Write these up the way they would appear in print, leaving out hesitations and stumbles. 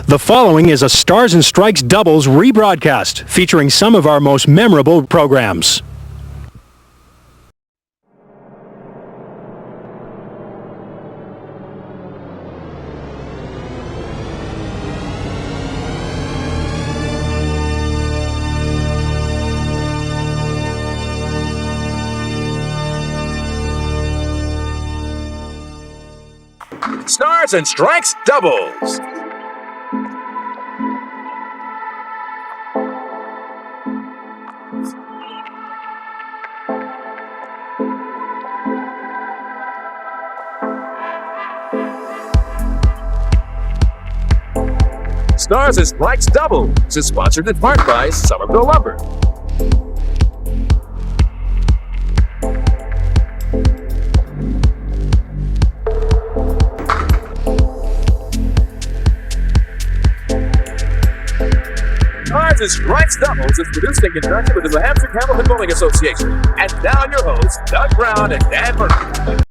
The following is a Stars and Strikes doubles rebroadcast featuring some of our most memorable programs. Stars and Strikes doubles. Stars and Strikes doubles is sponsored in part by Somerville Lumber. Stars and Strikes doubles is produced in conjunction with the New Hampshire Candlepin Bowling Association. And now your hosts, Doug Brown and Dan Murphy.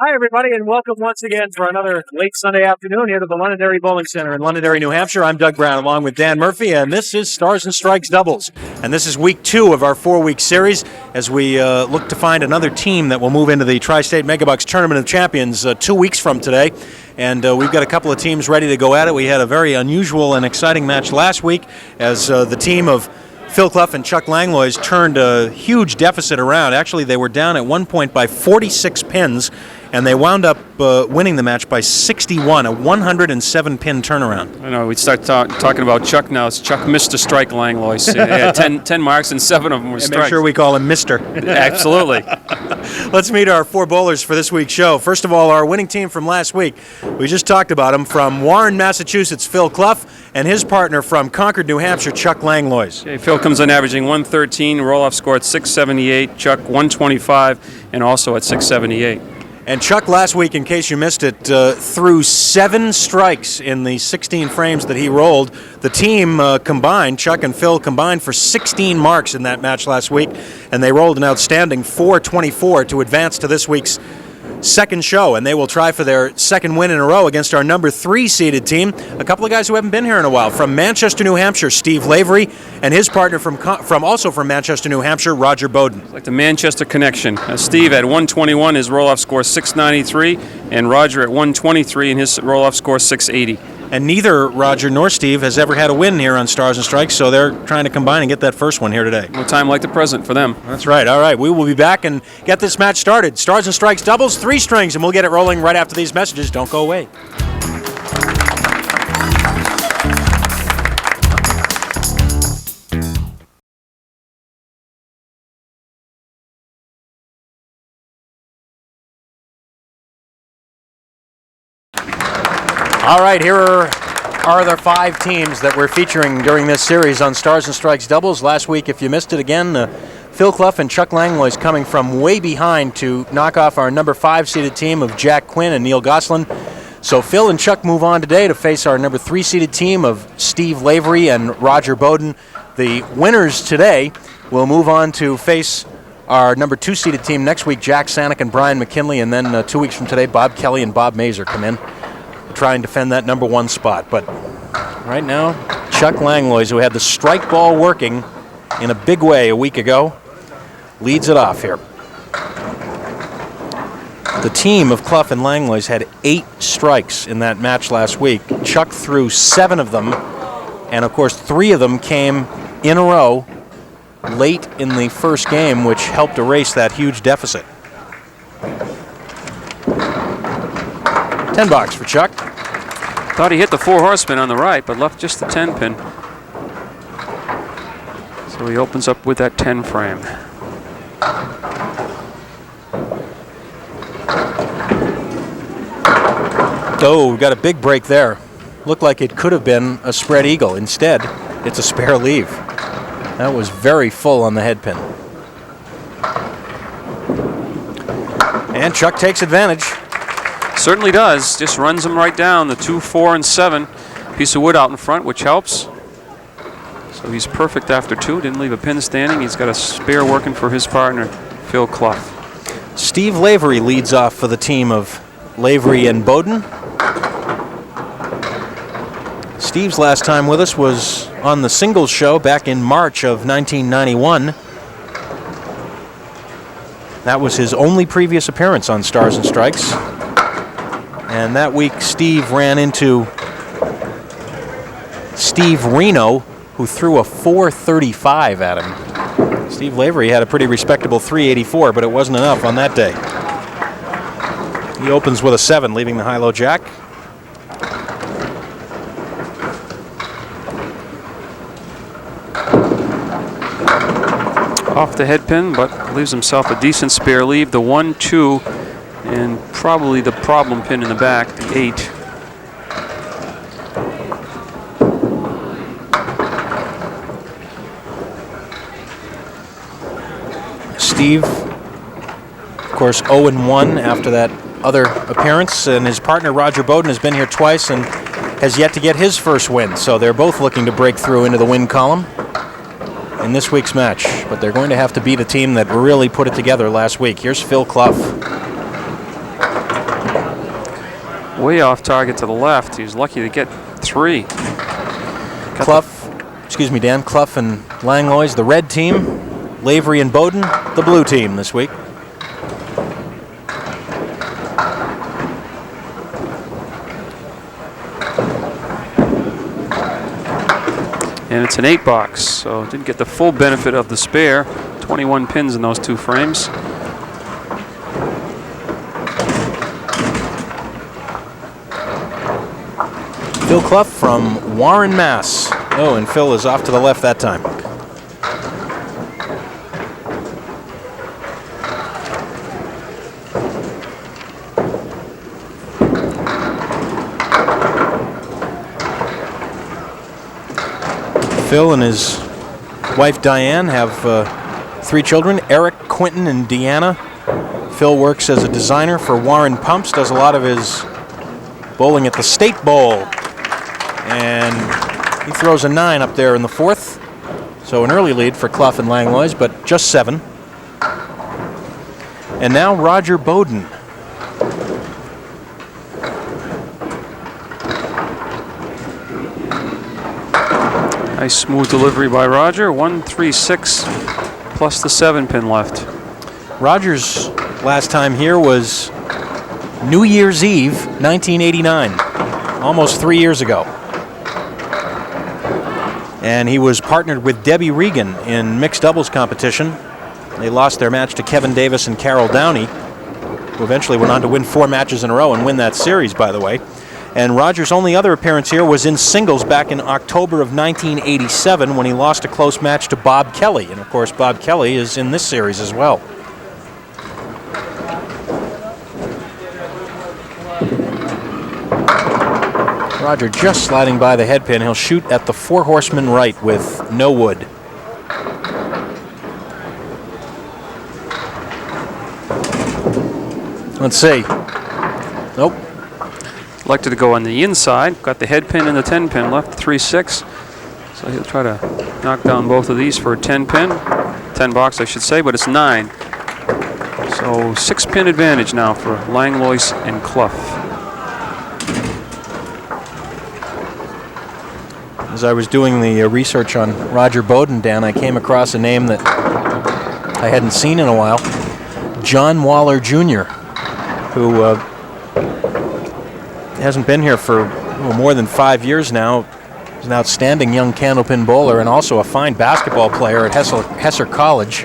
Hi, everybody, and welcome once again for another late Sunday afternoon here to the Londonderry Bowling Center in Londonderry, New Hampshire. I'm Doug Brown along with Dan Murphy, and this is Stars and Strikes doubles. And this is week 2 of our 4-week series as we look to find another team that will move into the Tri-State Megabucks Tournament of Champions 2 weeks from today. And we've got a couple of teams ready to go at it. We had a very unusual and exciting match last week as the team of Phil Clough and Chuck Langlois turned a huge deficit around. Actually, they were down at one point by 46 pins, and they wound up winning the match by 61, a 107-pin turnaround. I know, we start talking about Chuck now. It's Chuck Mr. Strike Langlois. He had 10 marks, and 7 of them were strikes. Make sure we call him Mr. Absolutely. Let's meet our 4 bowlers for this week's show. First of all, our winning team from last week. We just talked about him. From Warren, Massachusetts, Phil Clough, and his partner from Concord, New Hampshire, Chuck Langlois. Okay, Phil comes in averaging 113, roll-off score at 678, Chuck 125, and also at 678. And Chuck last week, in case you missed it, threw 7 strikes in the 16 frames that he rolled. The team combined, Chuck and Phil combined for 16 marks in that match last week, and they rolled an outstanding 424 to advance to this week's second show, and they will try for their second win in a row against our number 3 seeded team. A couple of guys who haven't been here in a while. From Manchester, New Hampshire, Steve Lavery, and his partner from also from Manchester, New Hampshire, Roger Beaudin. It's like the Manchester connection. Steve at 121, his roll-off score 693, and Roger at 123, and his roll-off score 680. And neither Roger nor Steve has ever had a win here on Stars and Strikes, so they're trying to combine and get that first one here today. No time like the present for them. That's right. All right, we will be back and get this match started. Stars and Strikes doubles, 3 strings, and we'll get it rolling right after these messages. Don't go away. All right, here are the 5 teams that we're featuring during this series on Stars and Strikes doubles. Last week, if you missed it again, Phil Clough and Chuck Langlois coming from way behind to knock off our number 5 seeded team of Jack Quinn and Neil Gosselin. So Phil and Chuck move on today to face our number 3 seeded team of Steve Lavery and Roger Beaudin. The winners today will move on to face our number 2 seeded team next week, Jack Sanick and Brian McKinley, and then 2 weeks from today, Bob Kelly and Bob Mazer come in to try and defend that number 1 spot. But right now, Chuck Langlois, who had the strike ball working in a big way a week ago, leads it off here. The team of Clough and Langlois had 8 strikes in that match last week. Chuck threw 7 of them, and of course 3 of them came in a row late in the first game, which helped erase that huge deficit. $10 for Chuck. Thought he hit the 4 horseman on the right, but left just the 10 pin. So he opens up with that 10 frame. Oh, we've got a big break there. Looked like it could have been a spread eagle. Instead, it's a spare leave. That was very full on the head pin. And Chuck takes advantage. Certainly does. Just runs him right down. The 2, 4, and 7. Piece of wood out in front, which helps. So he's perfect after 2. Didn't leave a pin standing. He's got a spare working for his partner, Phil Clough. Steve Lavery leads off for the team of Lavery and Beaudin. Steve's last time with us was on the singles show back in March of 1991. That was his only previous appearance on Stars and Strikes. And that week, Steve ran into Steve Reno, who threw a 435 at him. Steve Lavery had a pretty respectable 384, but it wasn't enough on that day. He opens with a 7, leaving the high-low jack. Off the head pin, but leaves himself a decent spare leave. The 1, 2, and probably the problem pin in the back, the 8. Steve, of course, 0-1 after that other appearance, and his partner Roger Beaudin has been here twice and has yet to get his first win. So they're both looking to break through into the win column in this week's match, but they're going to have to beat a team that really put it together last week. Here's Phil Clough. Way off target to the left. He's lucky to get 3. Clough and Langlois, the red team. Lavery and Beaudin, the blue team this week. And it's an 8 box, so didn't get the full benefit of the spare. 21 pins in those 2 frames. Phil Clough from Warren, Mass. Oh, and Phil is off to the left that time. Phil and his wife Diane have 3 children, Eric, Quentin, and Deanna. Phil works as a designer for Warren Pumps, does a lot of his bowling at the State Bowl. And he throws a 9 up there in the 4th. So an early lead for Clough and Langlois, but just 7. And now Roger Beaudin. Nice smooth delivery by Roger. 136 plus the 7 pin left. Roger's last time here was New Year's Eve, 1989, almost 3 years ago. And he was partnered with Debbie Regan in mixed doubles competition. They lost their match to Kevin Davis and Carol Downey, who eventually went on to win 4 matches in a row and win that series, by the way. And Roger's only other appearance here was in singles back in October of 1987 when he lost a close match to Bob Kelly. And of course, Bob Kelly is in this series as well. Roger just sliding by the head pin. He'll shoot at the 4 horseman right with no wood. Let's see. Nope. Elected to go on the inside. Got the head pin and the 10 pin left, 3-6. So he'll try to knock down both of these for a 10 pin. 10 box, I should say, but it's 9. So 6 pin advantage now for Langlois and Clough. As I was doing the research on Roger Beaudin, Dan, I came across a name that I hadn't seen in a while. John Waller Jr., who hasn't been here for more than 5 years now. He's an outstanding young candlepin bowler and also a fine basketball player at Hesser College.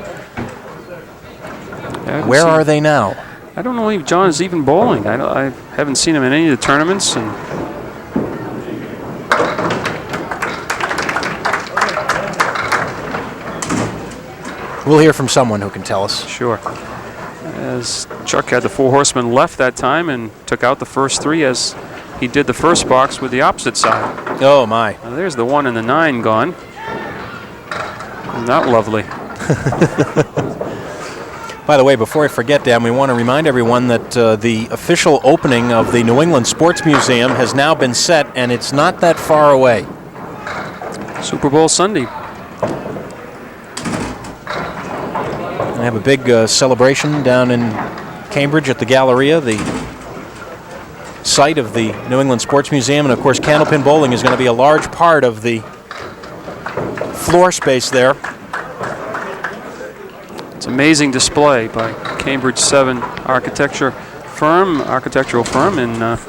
Where are they now? I don't know if John is even bowling. I haven't seen him in any of the tournaments. And we'll hear from someone who can tell us. Sure. As Chuck had the 4 horsemen left that time and took out the first 3 as he did the first box with the opposite side. Oh, my. Now there's the 1 and the 9 gone. Not lovely. By the way, before I forget, Dan, we want to remind everyone that the official opening of the New England Sports Museum has now been set, and it's not that far away. Super Bowl Sunday. They have a big celebration down in Cambridge at the Galleria. The site of the New England Sports Museum, and of course Candlepin Bowling is going to be a large part of the floor space there. It's an amazing display by Cambridge 7 architectural firm, and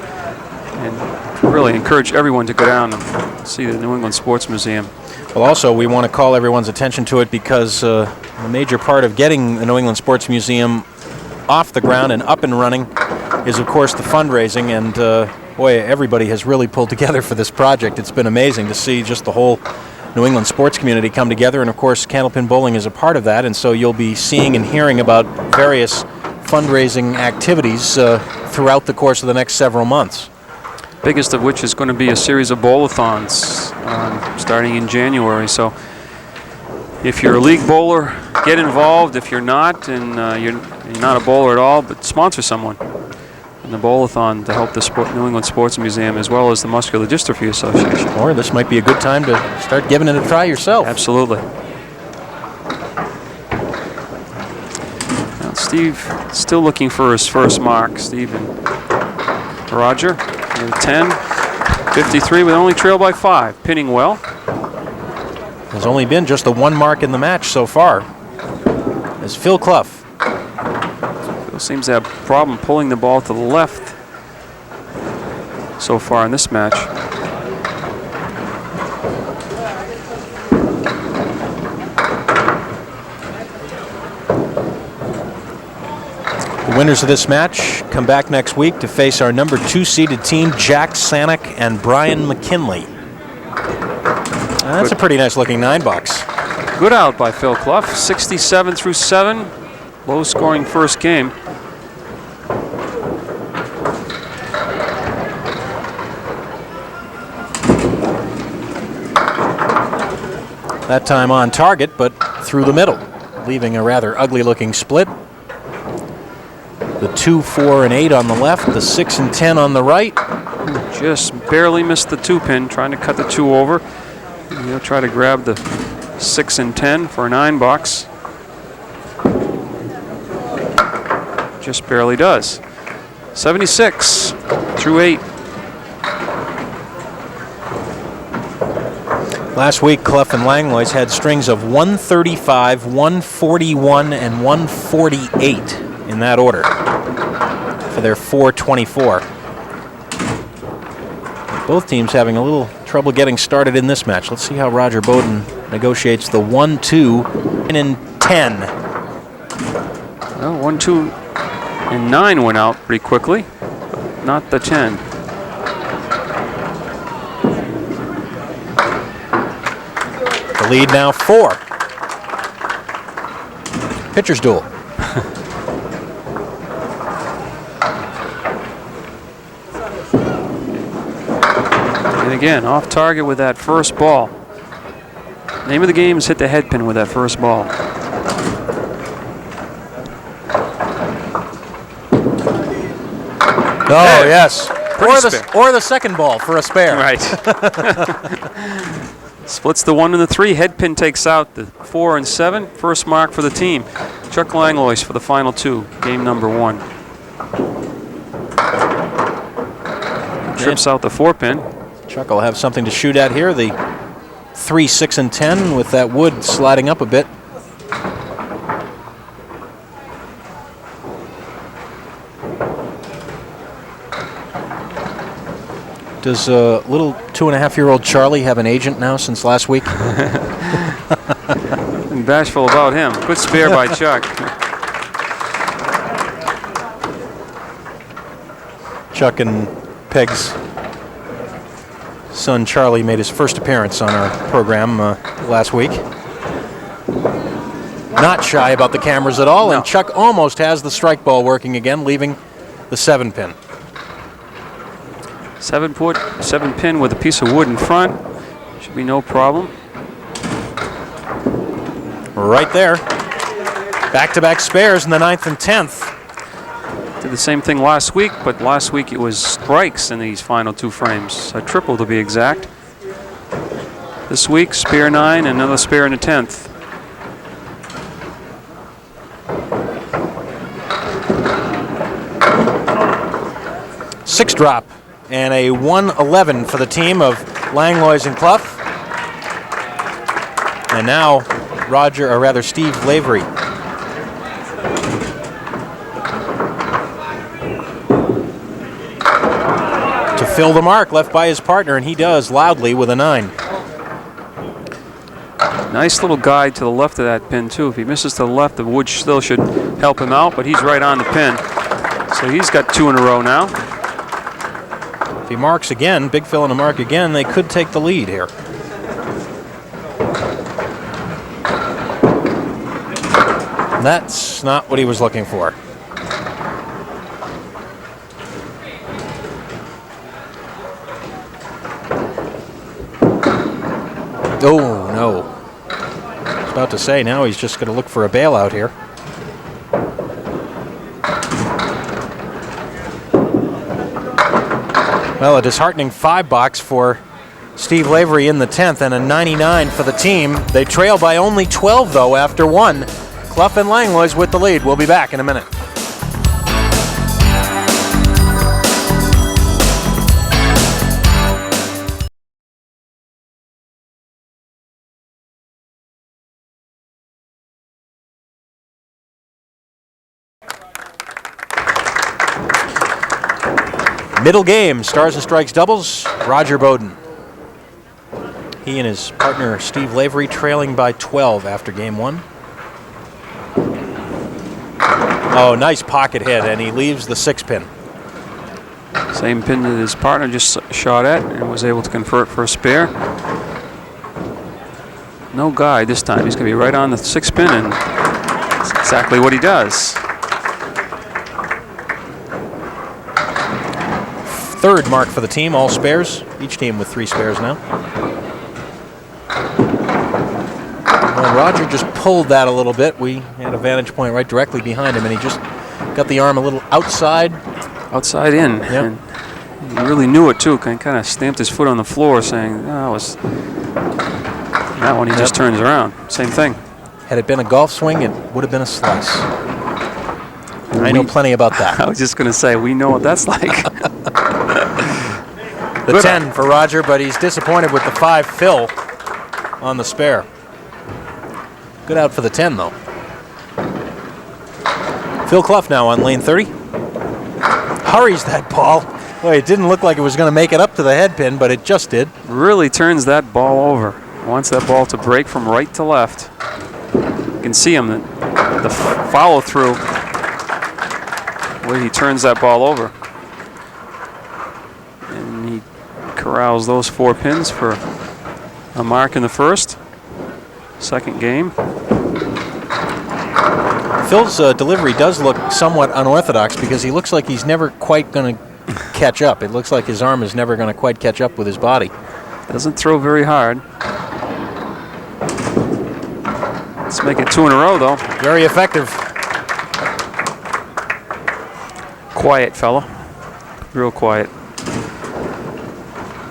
really encourage everyone to go down and see the New England Sports Museum. Well, also we want to call everyone's attention to it because a major part of getting the New England Sports Museum off the ground and up and running is, of course, the fundraising. And boy, everybody has really pulled together for this project. It's been amazing to see just the whole New England sports community come together, and of course Candlepin Bowling is a part of that, and so you'll be seeing and hearing about various fundraising activities throughout the course of the next several months. Biggest of which is going to be a series of bowl-a-thons starting in January. So if you're a league bowler, get involved. If you're not, and you're not a bowler at all, but sponsor someone in the bowl-a-thon to help the New England Sports Museum as well as the Muscular Dystrophy Association. Or this might be a good time to start giving it a try yourself. Absolutely. Now Steve still looking for his first mark. Steve and Roger, 10, 53 with only trail by 5, pinning well. There's only been just the one mark in the match so far. As Phil Clough. Phil seems to have a problem pulling the ball to the left so far in this match. The winners of this match come back next week to face our number 2 seeded team, Jack Sanick and Brian McKinley. That's a pretty nice looking $9. Good out by Phil Clough, 67 through 7. Low scoring first game. That time on target, but through the middle, leaving a rather ugly looking split. The 2, 4, and 8 on the left, the 6 and 10 on the right. Just barely missed the 2 pin, trying to cut the 2 over. And he'll try to grab the 6 and 10 for $9. Just barely does. 76 through 8. Last week, Clough and Langlois had strings of 135, 141, and 148 in that order for their 424. Both teams having a little trouble getting started in this match. Let's see how Roger Beaudin negotiates the 1, 2, and 10. Well, 1, 2, and 9 went out pretty quickly, but not the 10. The lead now 4. Pitcher's duel. And again, off target with that first ball. Name of the game is hit the head pin with that first ball. Oh, yes. Pretty Or the second ball for a spare. Right. Splits the 1 and the 3. Head pin takes out the 4 and 7. First mark for the team. Chuck Langlois for the final 2. Game number 1. Trips out the 4 pin. Chuck will have something to shoot at here. The 3, 6, and 10 with that wood sliding up a bit. Does little 2.5-year-old Charlie have an agent now since last week? I'm bashful about him. Good spare by Chuck. Chuck and Peg's son Charlie made his first appearance on our program last week. Not shy about the cameras at all, No. and Chuck almost has the strike ball working again, leaving the 7 pin. 7 pin with a piece of wood in front. Should be no problem. Right there. Back-to-back spares in the 9th and 10th. Did the same thing last week, but last week it was strikes in these final 2 frames. A triple to be exact. This week, spare 9, another spare in the 10th. 6 drop and a 111 for the team of Langlois and Clough. And now Steve Lavery. To fill the mark left by his partner, and he does loudly with a 9. Nice little guide to the left of that pin, too. If he misses to the left, the wood still should help him out, but he's right on the pin. So he's got 2 in a row now. If he marks again, Big Phil and a mark again, they could take the lead here. That's not what he was looking for. Oh, no. I was about to say, now he's just going to look for a bailout here. Well, a disheartening 5 box for Steve Lavery in the 10th and a 99 for the team. They trail by only 12, though, after 1. Clough and Langlois with the lead. We'll be back in a minute. Middle game, Stars and Strikes doubles, Roger Beaudin. He and his partner Steve Lavery trailing by 12 after game 1. Oh, nice pocket hit, and he leaves the 6 pin. Same pin that his partner just shot at and was able to convert for a spare. No guide this time. He's going to be right on the 6 pin, and that's exactly what he does. 3rd mark for the team, all spares. Each team with 3 spares now. Well, Roger just pulled that a little bit. We had a vantage point right directly behind him, and he just got the arm a little outside. Outside in. Yep. And he really knew it, too. And kind of stamped his foot on the floor saying, oh, it was... That one, he just turns around. Same thing. Had it been a golf swing, it would have been a slice. I know plenty about that. I was just going to say, we know what that's like. The Good 10 for Roger, but he's disappointed with the 5 Phil on the spare. Good out for the 10, though. Phil Clough now on lane 30. Hurries that ball. Boy, it didn't look like it was going to make it up to the head pin, but it just did. Really turns that ball over. Wants that ball to break from right to left. You can see him, the follow through, where he turns that ball over. And he corrals those 4 pins for a mark in the first. Second game. Phil's delivery does look somewhat unorthodox because he looks like he's never quite going to catch up. It looks like his arm is never going to quite catch up with his body. Doesn't throw very hard. Let's make it 2 in a row, though. Very effective. Quiet fella. Real quiet.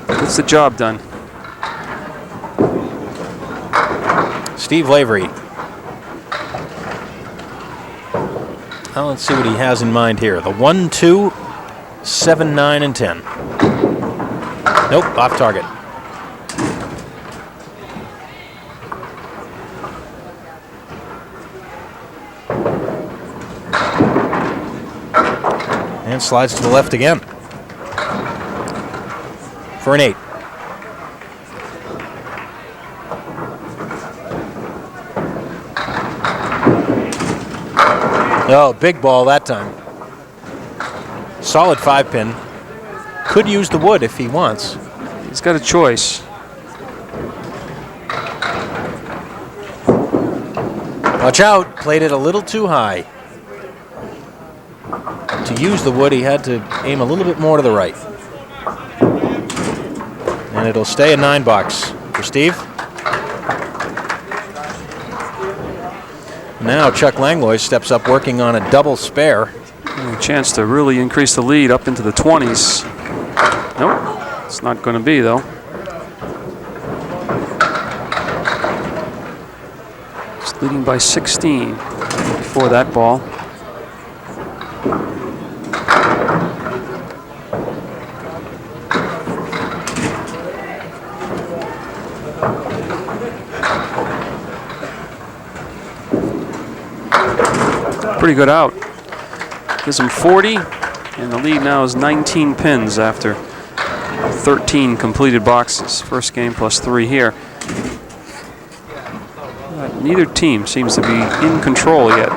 Gets the job done. Steve Lavery. Well, let's see what he has in mind here. The 1, 2, 7, 9, and 10. Nope, off target. And slides to the left again. For an 8. Oh, big ball that time. Solid 5 pin. Could use the wood if he wants. He's got a choice. Watch out, played it a little too high. To use the wood, he had to aim a little bit more to the right. And it'll stay a 9 box for Steve. Now Chuck Langlois steps up working on a double spare. A chance to really increase the lead up into the 20s. Nope, it's not going to be, though. Just leading by 16 before that ball. Pretty good out. Gives him 40, and the lead now is 19 pins after 13 completed boxes. First game plus 3 here. But neither team seems to be in control yet.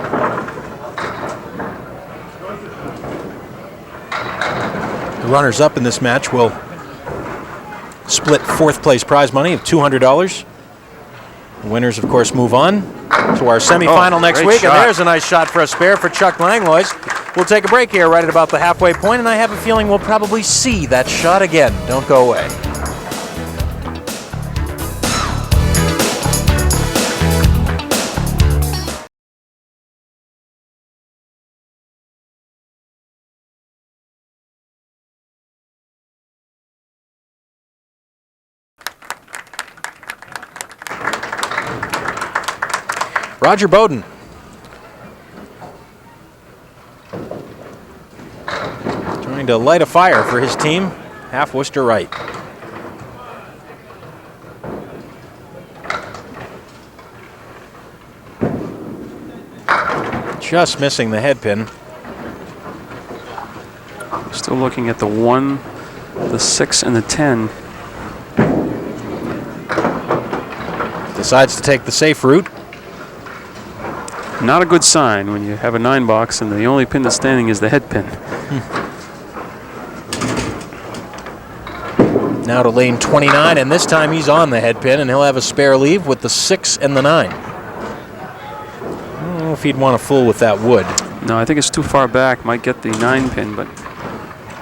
The runners-up in this match will split fourth place prize money of $200. The winners, of course, move on to our semifinal next week. Shot. And there's a nice shot for a spare for Chuck Langlois. We'll take a break here right at about the halfway point, and I have a feeling we'll probably see that shot again. Don't go away. Roger Beaudin. Trying to light a fire for his team, half Worcester right. Just missing the head pin. Still looking at the 1, the 6, and the 10. Decides to take the safe route. Not a good sign when you have a 9 box and the only pin that's standing is the head pin. Now to lane 29, and this time he's on the head pin, and he'll have a spare leave with the 6 and the 9. I don't know if he'd want to fool with that wood. No, I think it's too far back. Might get the 9 pin, but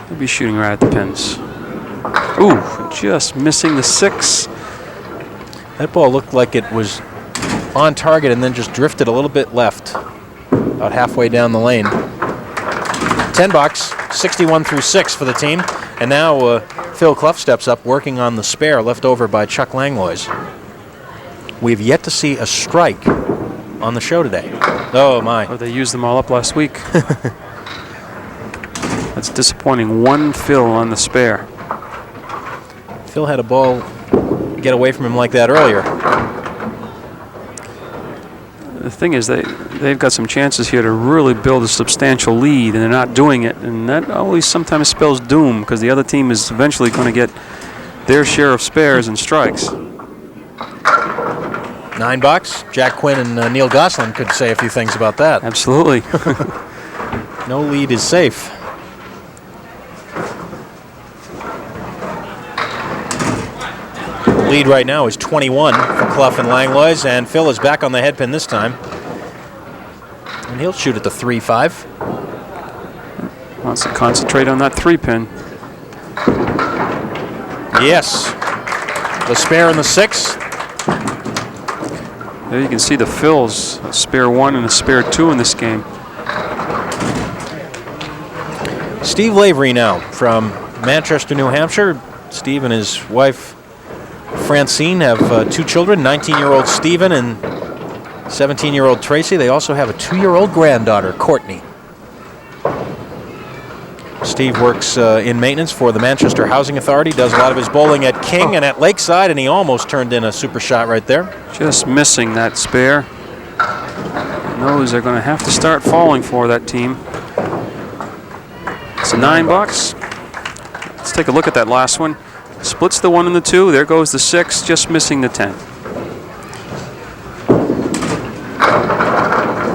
he'll be shooting right at the pins. Ooh, just missing the 6. That ball looked like it was on target and then just drifted a little bit left, about halfway down the lane. 10 box, 61 through 6 for the team. And now Phil Clough steps up, working on the spare left over by Chuck Langlois. We've yet to see a strike on the show today. Oh, my. Or they used them all up last week. That's disappointing. 1 Phil on the spare. Phil had a ball get away from him like that earlier. The thing is, they've got some chances here to really build a substantial lead, and they're not doing it. And that always sometimes spells doom, because the other team is eventually going to get their share of spares and strikes. 9 box. Jack Quinn and Neil Gosselin could say a few things about that. Absolutely. No lead is safe. Lead right now is 21 for Clough and Langlois, and Phil is back on the head pin this time. And he'll shoot at the 3-5. Wants to concentrate on that 3 pin. Yes. The spare and the 6. There you can see the Phils, a spare 1 and a spare 2 in this game. Steve Lavery now from Manchester, New Hampshire. Steve and his wife Francine have 2 children, 19-year-old Stephen and 17-year-old Tracy. They also have a 2-year-old granddaughter, Courtney. Steve works in maintenance for the Manchester Housing Authority, does a lot of his bowling at King and at Lakeside, and he almost turned in a super shot right there. Just missing that spare. And those are going to have to start falling for that team. It's a 9 box. Let's take a look at that last one. Splits the 1 and the 2. There goes the 6, just missing the 10.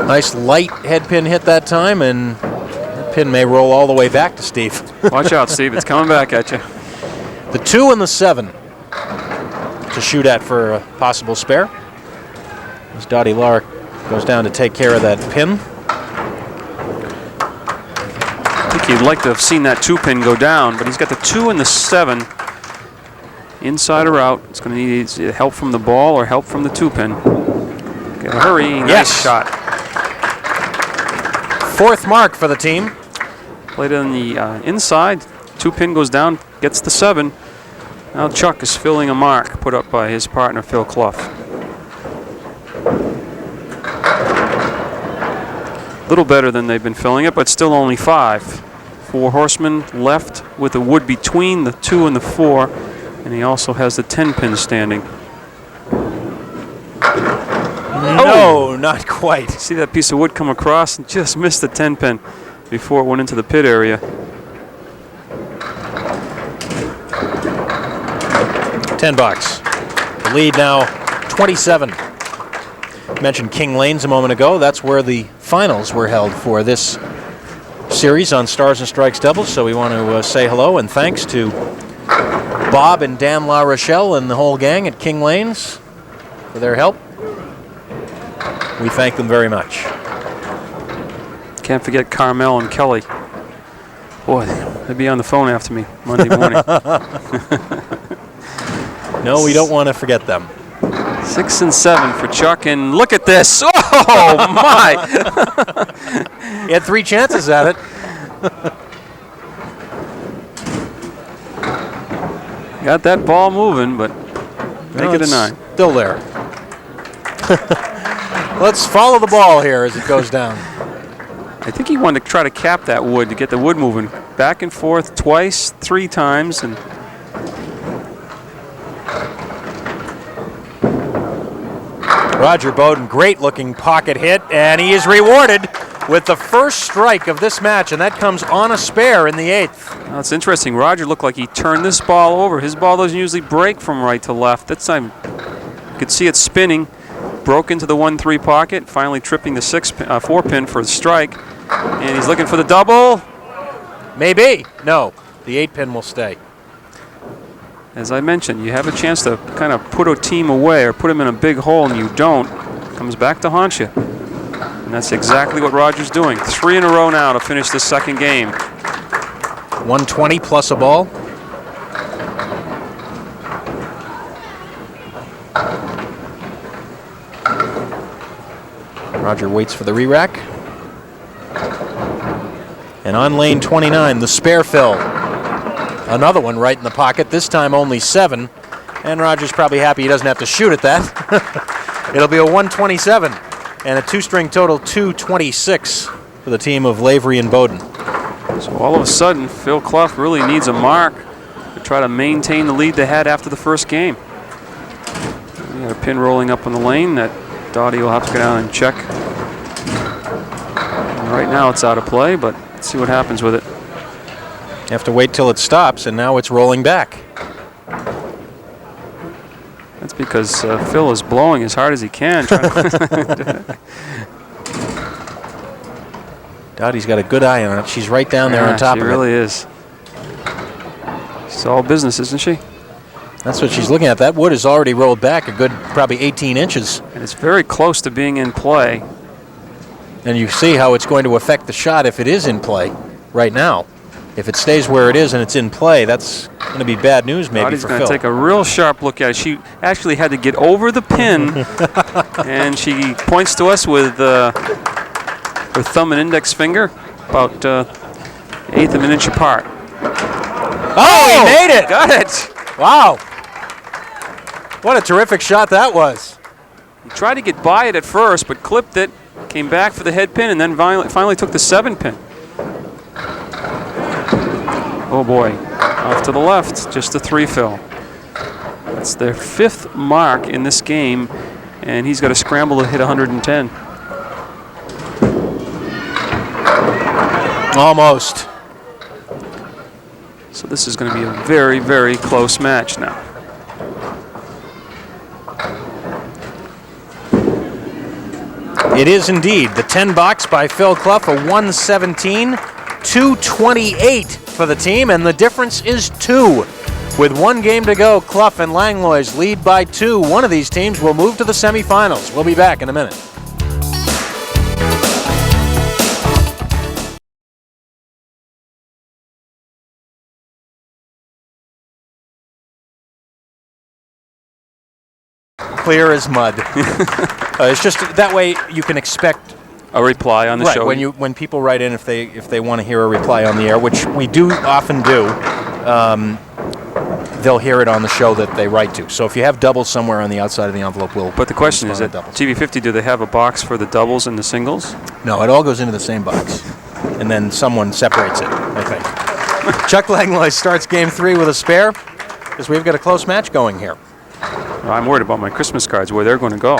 Nice light head pin hit that time, and that pin may roll all the way back to Steve. Watch out, Steve. It's coming back at you. The 2 and the 7 to shoot at for a possible spare. As Dottie Lark goes down to take care of that pin. I think you'd like to have seen that 2 pin go down, but he's got the 2 and the 7. Inside or out. It's going to need help from the ball or help from the 2 pin. Gotta hurry. Nice Yes. shot. 4th mark for the team. Played on the inside. 2 pin goes down, gets the 7. Now Chuck is filling a mark put up by his partner, Phil Clough. A little better than they've been filling it, but still only 5. 4 horsemen left with a wood between the 2 and the 4. And he also has the 10 pin standing. not quite. See that piece of wood come across and just missed the 10 pin before it went into the pit area. $10. The lead now 27. Mentioned King Lanes a moment ago. That's where the finals were held for this series on Stars and Strikes doubles. So we want to say hello and thanks to Bob and Dan La Rochelle and the whole gang at King Lanes for their help. We thank them very much. Can't forget Carmel and Kelly. Boy, they'd be on the phone after me Monday morning. No, we don't want to forget them. 6 and 7 for Chuck, and look at this. Oh, my. He had 3 chances at it. Got that ball moving, but make it a 9. Still there. Let's follow the ball here as it goes down. I think he wanted to try to cap that wood to get the wood moving. Back and forth twice, 3 times, and Roger Beaudin, great looking pocket hit, and he is rewarded with the first strike of this match, and that comes on a spare in the 8th. Well, it's interesting. Roger looked like he turned this ball over. His ball doesn't usually break from right to left. That time, you could see it spinning, broke into the 1-3 pocket, finally tripping the 4 pin for the strike, and he's looking for the double. Maybe. No, the 8 pin will stay. As I mentioned, you have a chance to kind of put a team away or put them in a big hole, and you don't. It comes back to haunt you. And that's exactly what Roger's doing. 3 in a row now to finish the second game. 120 plus a ball. Roger waits for the re-rack. And on lane 29, the spare fill. Another one right in the pocket, this time only 7. And Roger's probably happy he doesn't have to shoot at that. It'll be a 127 and a 2-string total 226 for the team of Lavery and Beaudin. So all of a sudden, Phil Clough really needs a mark to try to maintain the lead they had after the first game. We got a pin rolling up on the lane that Dottie will have to go down and check. And right now it's out of play, but let's see what happens with it. You have to wait till it stops, and now it's rolling back. That's because Phil is blowing as hard as he can. Dottie's got a good eye on it. She's right down there on top of it. She really is. She's all business, isn't she? That's what she's looking at. That wood is already rolled back a good probably 18 inches. And it's very close to being in play. And you see how it's going to affect the shot if it is in play right now. If it stays where it is and it's in play, that's going to be bad news maybe Dottie's for going Phil. to take a real sharp look at it. She actually had to get over the pin, and she points to us with her thumb and index finger, about 1/8 of an inch apart. Oh, he made it! Got it! Wow. What a terrific shot that was. He tried to get by it at first, but clipped it, came back for the head pin, and then finally took the 7 pin. Oh boy, off to the left, just a 3 fill. That's their 5th mark in this game, and he's got to scramble to hit 110. Almost. So this is going to be a very, very close match now. It is indeed. The 10 box by Phil Clough, a 117, 228 for the team, and the difference is 2. With 1 game to go, Clough and Langlois lead by 2. One of these teams will move to the semifinals. We'll be back in a minute. Clear as mud. It's just that way you can expect A reply on the show. when people write in if they want to hear a reply on the air, which we do often do, they'll hear it on the show that they write to. So if you have doubles somewhere on the outside of the envelope, we'll. But the question is, at doubles. TV50, do they have a box for the doubles and the singles? No, it all goes into the same box, and then someone separates it, I think. Chuck Langlois starts game 3 with a spare, because we've got a close match going here. I'm worried about my Christmas cards, where they're going to go.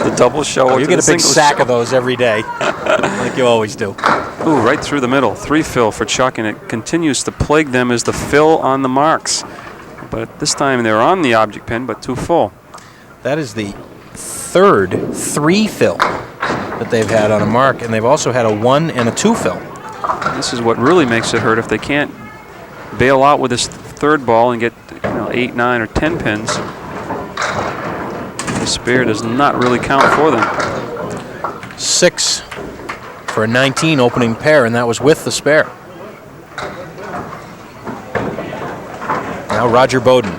The double show. You get a big sack of those every day, like you always do. Ooh, right through the middle. 3 fill for Chuck, and it continues to plague them as the fill on the marks. But this time they're on the object pin, but too full. That is the third 3 fill that they've had on a mark, and they've also had a 1 and a 2 fill. This is what really makes it hurt if they can't bail out with this third ball and get 8, 9, or 10 pins. The spare does not really count for them. 6 for a 19 opening pair, and that was with the spare. Now Roger Beaudin.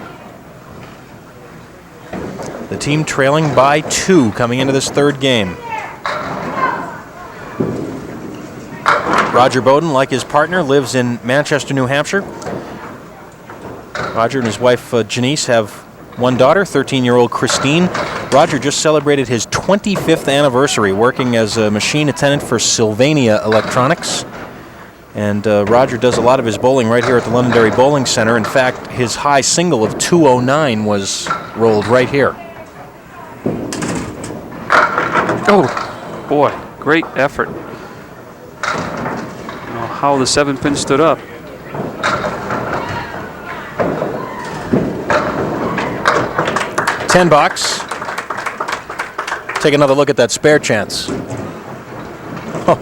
The team trailing by 2 coming into this third game. Roger Beaudin, like his partner, lives in Manchester, New Hampshire. Roger and his wife Janice have one daughter, 13-year-old Christine. Roger just celebrated his 25th anniversary working as a machine attendant for Sylvania Electronics. And Roger does a lot of his bowling right here at the Londonderry Bowling Center. In fact, his high single of 209 was rolled right here. Oh, boy, great effort. How the 7-pin stood up. $10. Take another look at that spare chance. Oh.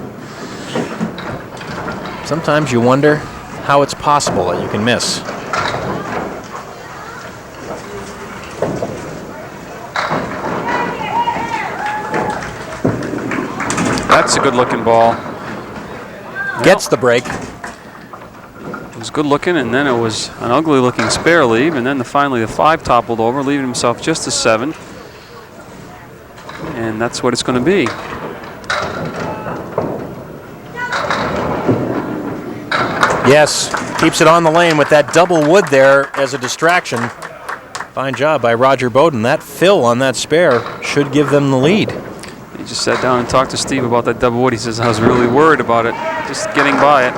Sometimes you wonder how it's possible that you can miss. That's a good-looking ball. Gets the break. It was good looking, and then it was an ugly looking spare leave, and then finally the 5 toppled over, leaving himself just a 7. And that's what it's going to be. Yes, keeps it on the lane with that double wood there as a distraction. Fine job by Roger Beaudin. That fill on that spare should give them the lead. He just sat down and talked to Steve about that double wood. He says, I was really worried about it, just getting by it.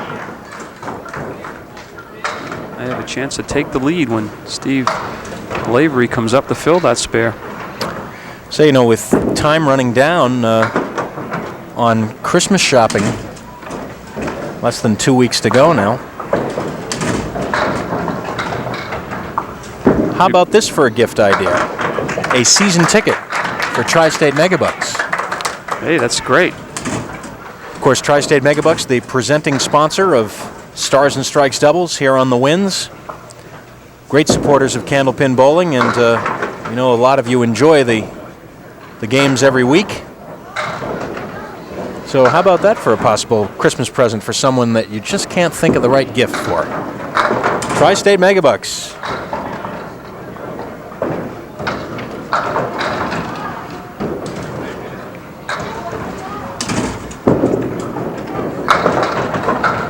I have a chance to take the lead when Steve Lavery comes up to fill that spare. So, with time running down on Christmas shopping, less than 2 weeks to go now. How about this for a gift idea? A season ticket for Tri-State Megabucks. Hey, that's great. Of course, Tri-State Megabucks, the presenting sponsor of Stars and Strikes Doubles here on the Winds. Great supporters of Candlepin Bowling, and a lot of you enjoy the games every week. So how about that for a possible Christmas present for someone that you just can't think of the right gift for? Tri-State Megabucks.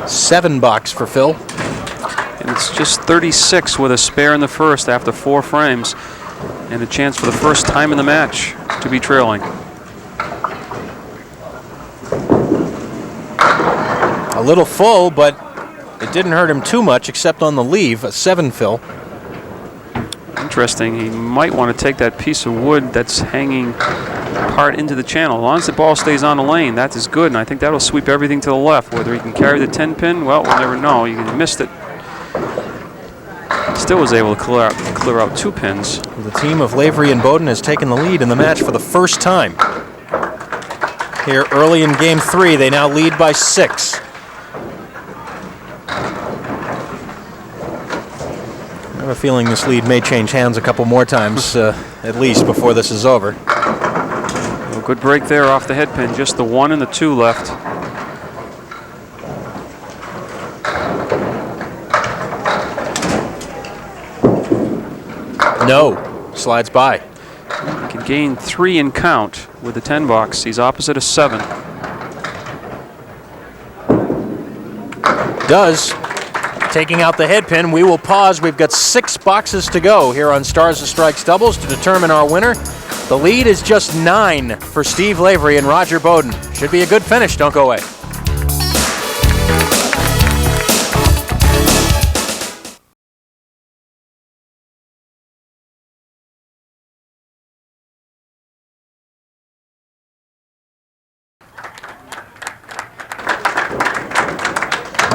$7 for Phil. And it's just 36 with a spare in the first after 4 frames, and a chance for the first time in the match to be trailing. A little full, but it didn't hurt him too much except on the leave, a 7 fill. Interesting. He might want to take that piece of wood that's hanging part into the channel. As long as the ball stays on the lane, that is good, and I think that'll sweep everything to the left. Whether he can carry the 10-pin, well, we'll never know. You missed it. Still was able to clear out 2 pins. The team of Lavery and Beaudin has taken the lead in the match for the first time. Here early in Game 3, they now lead by 6. I have a feeling this lead may change hands a couple more times, at least, before this is over. Well, good break there off the head pin. Just the 1 and the 2 left. No. Slides by. He can gain 3 in count with the 10 box. He's opposite a 7. Does. Taking out the head pin, we will pause. We've got 6 boxes to go here on Stars and Strikes Doubles to determine our winner. The lead is just 9 for Steve Lavery and Roger Beaudin. Should be a good finish. Don't go away.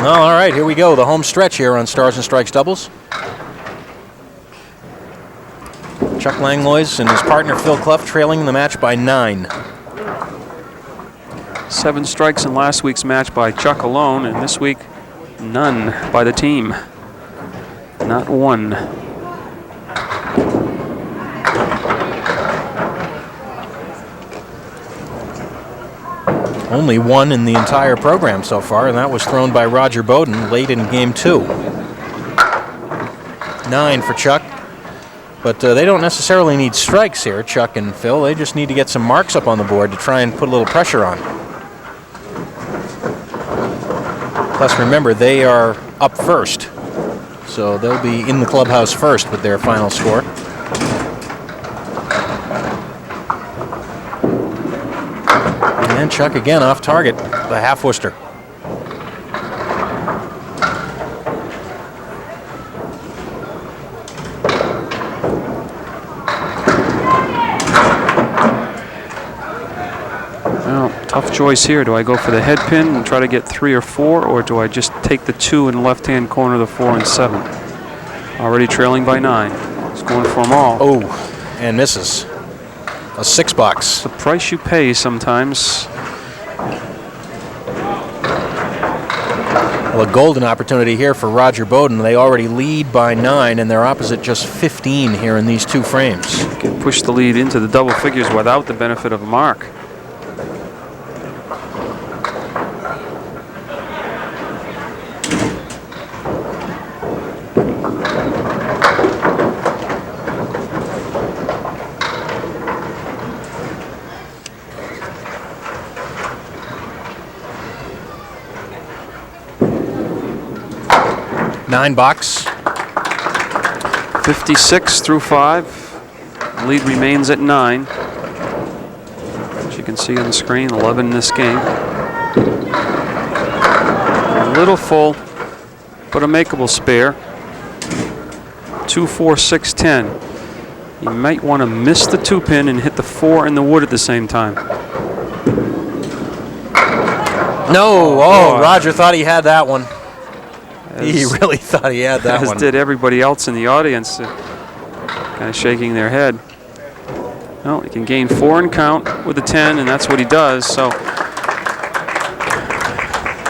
All right, here we go. The home stretch here on Stars and Strikes doubles. Chuck Langlois and his partner Phil Clough trailing the match by 9. 7 strikes in last week's match by Chuck alone, and this week, none by the team. Not one. Only one in the entire program so far, and that was thrown by Roger Beaudin late in game 2. 9 for Chuck. But they don't necessarily need strikes here, Chuck and Phil. They just need to get some marks up on the board to try and put a little pressure on. Plus, remember, they are up first. So they'll be in the clubhouse first with their final score. And Chuck again off target, the half Worcester. Tough choice here. Do I go for the head pin and try to get 3 or 4, or do I just take the 2 in the left-hand corner of the 4 and 7? Already trailing by 9. He's going for them all. Oh, and misses. A 6 box. It's the price you pay sometimes. Well, a golden opportunity here for Roger Beaudin. They already lead by 9, and they're opposite just 15 here in these 2 frames. Can push the lead into the double figures without the benefit of a mark. Nine box. 56 through 5. Lead remains at 9. As you can see on the screen, 11 in this game. A little full, but a makeable spare. 2, 4, 6, 10. You might want to miss the 2 pin and hit the 4 and the wood at the same time. No, oh, Roger thought he had that one. He really thought he had that as one. As did everybody else in the audience, kind of shaking their head. Well, he can gain 4 and count with a 10, and that's what he does. So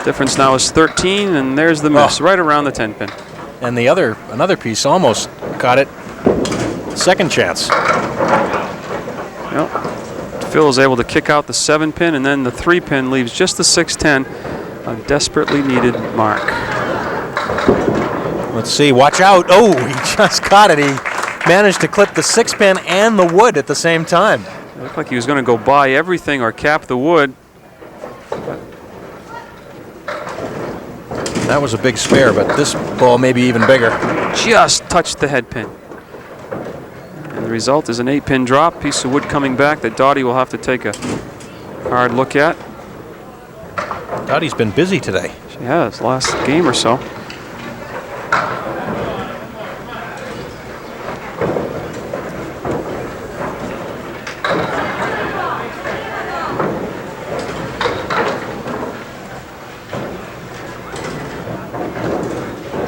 difference now is 13, and there's the miss right around the 10 pin. And the another piece almost caught it. Second chance. Well, Phil is able to kick out the 7 pin, and then the 3 pin leaves just the 6-10, a desperately needed mark. Let's see, watch out. Oh, he just caught it. He managed to clip the 6 pin and the wood at the same time. It looked like he was going to go buy everything or cap the wood. That was a big spare, but this ball may be even bigger. Just touched the head pin. And the result is an 8-pin drop, piece of wood coming back that Dottie will have to take a hard look at. Dottie's been busy today. She has, last game or so.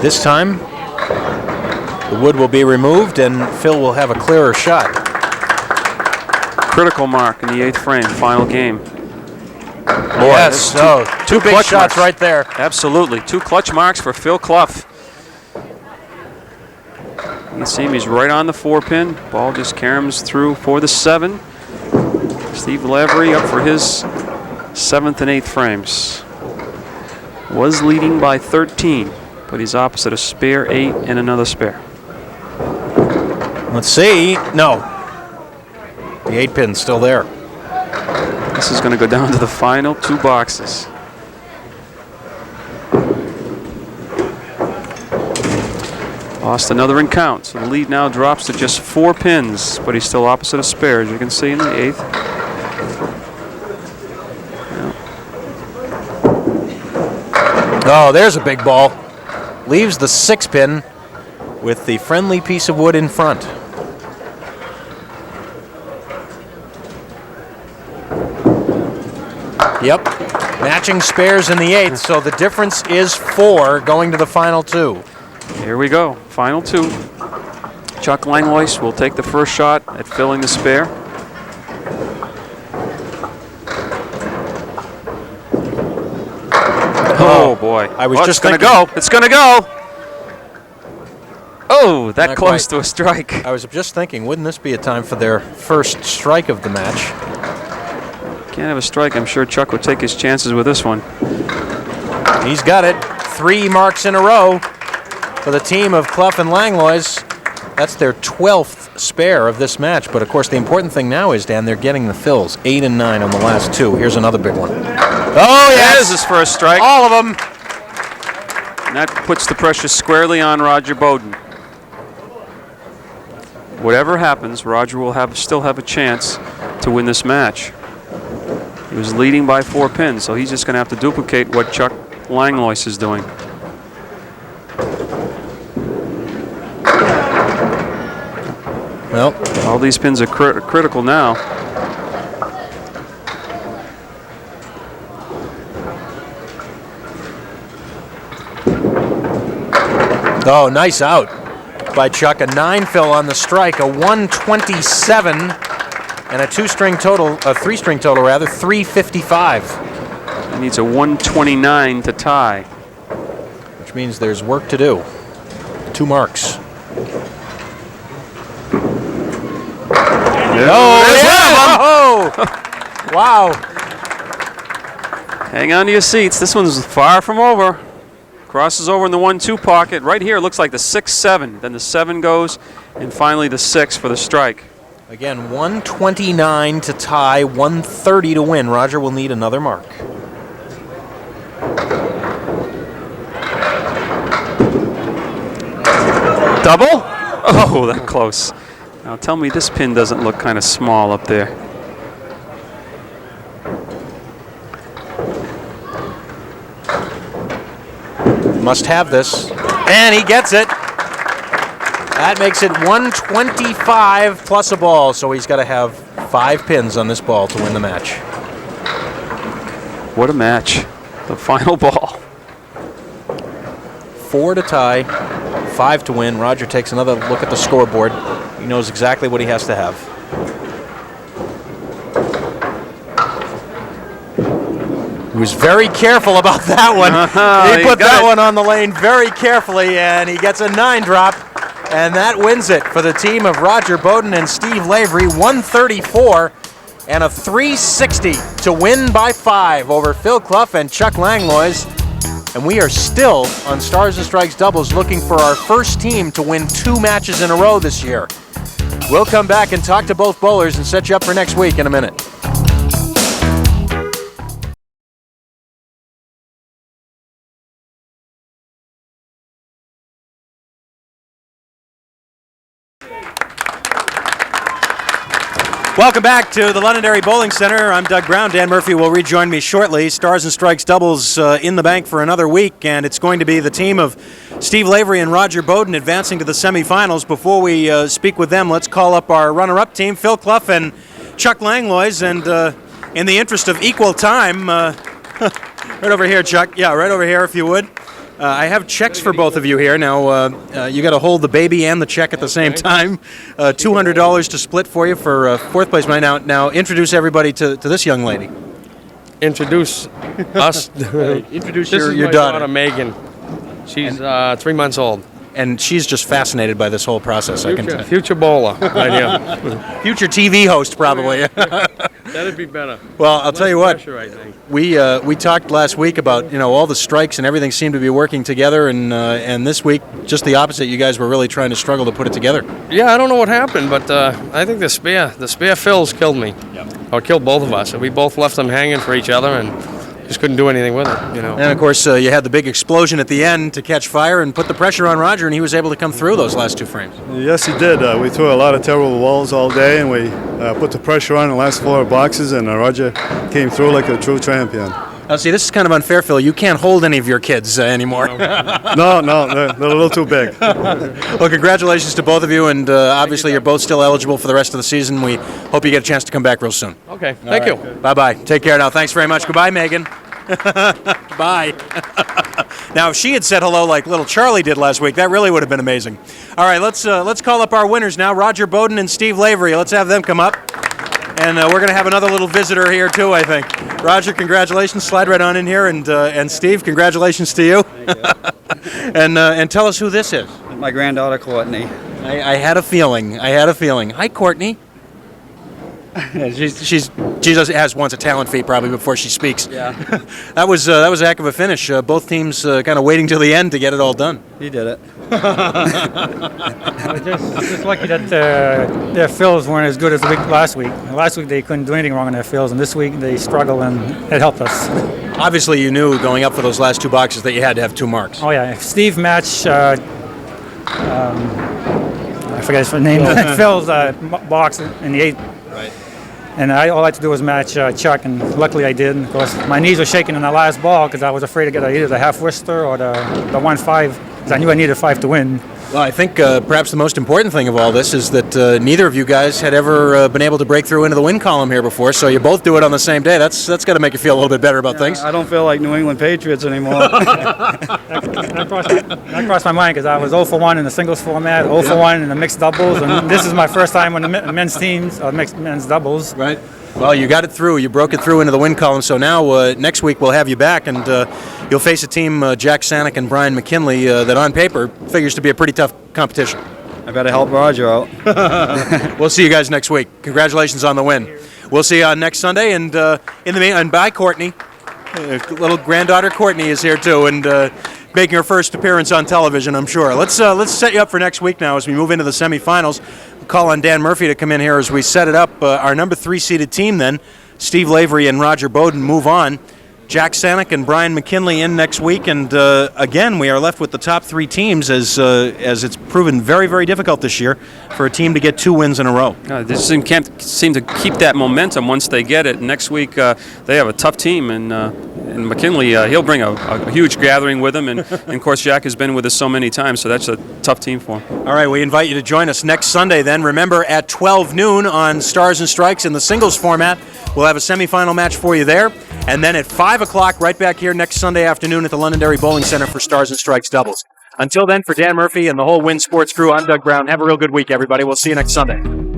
This time, the wood will be removed and Phil will have a clearer shot. Critical mark in the 8th frame, final game. Boy, yes, two big shots marks right there. Absolutely, 2 clutch marks for Phil Clough. You can see him, he's right on the 4 pin. Ball just caroms through for the 7. Steve Lavery up for his 7th and 8th frames. Was leading by 13. But he's opposite a spare 8 and another spare. Let's see. No. The 8 pin's still there. This is going to go down to the final 2 boxes. Lost another in count, so the lead now drops to just 4 pins, but he's still opposite a spare, as you can see in the 8th. Oh, there's a big ball. Leaves the 6 pin with the friendly piece of wood in front. Yep. Matching spares in the 8th, so the difference is 4 going to the final 2. Here we go. Final 2. Chuck Langlois will take the first shot at filling the spare. Oh boy. I was just going to go. It's going to go. Oh, that Not close quite. to a strike. I was just thinking, wouldn't this be a time for their first strike of the match? Can't have a strike. I'm sure Chuck would take his chances with this one. He's got it. 3 marks in a row for the team of Clough and Langlois. That's their 12th spare of this match. But of course, the important thing now is, Dan, they're getting the fills. 8 and 9 on the last 2. Here's another big one. Oh, yes! There's his first strike. All of them. And that puts the pressure squarely on Roger Beaudin. Whatever happens, Roger will still have a chance to win this match. He was leading by 4 pins, so he's just going to have to duplicate what Chuck Langlois is doing. Well, all these pins are critical now. oh, nice out by Chuck. A 9 fill on the strike, a 127, and a 3-string total, 355. He needs a 129 to tie. Which means there's work to do. 2 marks. Oh, wow. Hang on to your seats. This one's far from over. Crosses over in the 1-2 pocket. Right here, it looks like the 6-7. Then the 7 goes, and finally the 6 for the strike. Again, 129 to tie, 130 to win. Roger will need another mark. Double? Oh, that close. Now tell me this pin doesn't look kind of small up there. Must have this. And he gets it. That makes it 125 plus a ball, so he's got to have 5 pins on this ball to win the match. What a match. The final ball. 4 to tie, 5 to win. Roger takes another look at the scoreboard. He knows exactly what he has to have. He was very careful about that one. He put that one on the lane very carefully, and he gets a 9 drop, and that wins it for the team of Roger Beaudin and Steve Lavery. 134 and a 360 to win by 5 over Phil Clough and Chuck Langlois. And we are still on Stars and Strikes doubles looking for our first team to win 2 matches in a row this year. We'll come back and talk to both bowlers and set you up for next week in a minute. Welcome back to the Londonderry Bowling Center. I'm Doug Brown. Dan Murphy will rejoin me shortly. Stars and Strikes doubles in the bank for another week, and it's going to be the team of Steve Lavery and Roger Beaudin advancing to the semifinals. Before we speak with them, let's call up our runner-up team, Phil Clough and Chuck Langlois. And in the interest of equal time, right over here, Chuck. Yeah, right over here, if you would. I have checks for both of you here. Now, you got to hold the baby and the check at the same time. $200 to split for you for 4th place. Now, introduce everybody to this young lady. Introduce us. Introduce This is your my daughter. Megan. She's 3 months old. And she's just fascinated by this whole process. I can tell. Future bowler, right here. Future TV host, probably. That'd be better. Well, I'll tell you what. Pressure, I think. We talked last week about all the strikes and everything seemed to be working together, and this week just the opposite. You guys were really trying to struggle to put it together. Yeah, I don't know what happened, but I think the spare fills killed me. Yep. Or killed both of us. We both left them hanging for each other and just couldn't do anything with it. And of course, you had the big explosion at the end to catch fire and put the pressure on Roger, and he was able to come through those last 2 frames. Yes, he did. We threw a lot of terrible balls all day, and we put the pressure on the last 4 boxes, and Roger came through like a true champion. See, this is kind of unfair, Phil. You can't hold any of your kids anymore. No, they're a little too big. Well, congratulations to both of you, and obviously you're both still eligible for the rest of the season. We hope you get a chance to come back real soon. Okay, thank you. Bye-bye. Take care now. Thanks very much. Goodbye, Megan. Bye. Now, if she had said hello like little Charlie did last week, that really would have been amazing. All right, let's call up our winners now, Roger Beaudin and Steve Lavery. Let's have them come up. And we're going to have another little visitor here, too, I think. Roger, congratulations. Slide right on in here. And Steve, congratulations to you. And tell us who this is. My granddaughter, Courtney. I had a feeling. Hi, Courtney. She has once a talent fee probably before she speaks. Yeah. That was a heck of a finish. Both teams kind of waiting till the end to get it all done. He did it. Just lucky that their fills weren't as good as the week last week. Last week they couldn't do anything wrong in their fills, and this week they struggled, and it helped us. Obviously, you knew going up for those last 2 boxes that you had to have 2 marks. Oh yeah, Steve matched. I forget his name. Phil's box in the 8th. Right. And all I had to do was match Chuck, and luckily I did. And of course, my knees were shaking in the last ball because I was afraid to get either the half Worcester or the 1-5, because I knew I needed 5 to win. Well, I think perhaps the most important thing of all this is that neither of you guys had ever been able to break through into the win column here before, so you both do it on the same day. That's got to make you feel a little bit better about things. I don't feel like New England Patriots anymore. That crossed my mind because I was 0 for 1 in the singles format, 0 for 1 in the mixed doubles, and this is my first time in the men's teams, mixed men's doubles. Right. Well, you got it through. You broke it through into the win column. So now next week we'll have you back, and you'll face a team, Jack Sanek and Brian McKinley, that on paper figures to be a pretty tough competition. I better help Roger out. We'll see you guys next week. Congratulations on the win. We'll see you on next Sunday, and in the meantime, bye, Courtney. Little granddaughter Courtney is here too, and making her first appearance on television, I'm sure. Let's set you up for next week now as we move into the semifinals. Call on Dan Murphy to come in here as we set it up. Our number 3 seeded team then, Steve Lavery and Roger Beaudin, move on. Jack Sanek and Brian McKinley in next week, and again we are left with the top 3 teams as it's proven very, very difficult this year for a team to get 2 wins in a row. They can't seem to keep that momentum once they get it. Next week they have a tough team, and McKinley, he'll bring a huge gathering with him, and of course Jack has been with us so many times, so that's a tough team for him. All right, we invite you to join us next Sunday then. Remember, at 12 noon on Stars and Strikes in the singles format, we'll have a semifinal match for you there, and then at 5 o'clock right back here next Sunday afternoon at the Londonderry Bowling Center for Stars and Strikes doubles. Until then, for Dan Murphy and the whole Win Sports crew, I'm Doug Brown. Have a real good week, everybody. We'll see you next Sunday.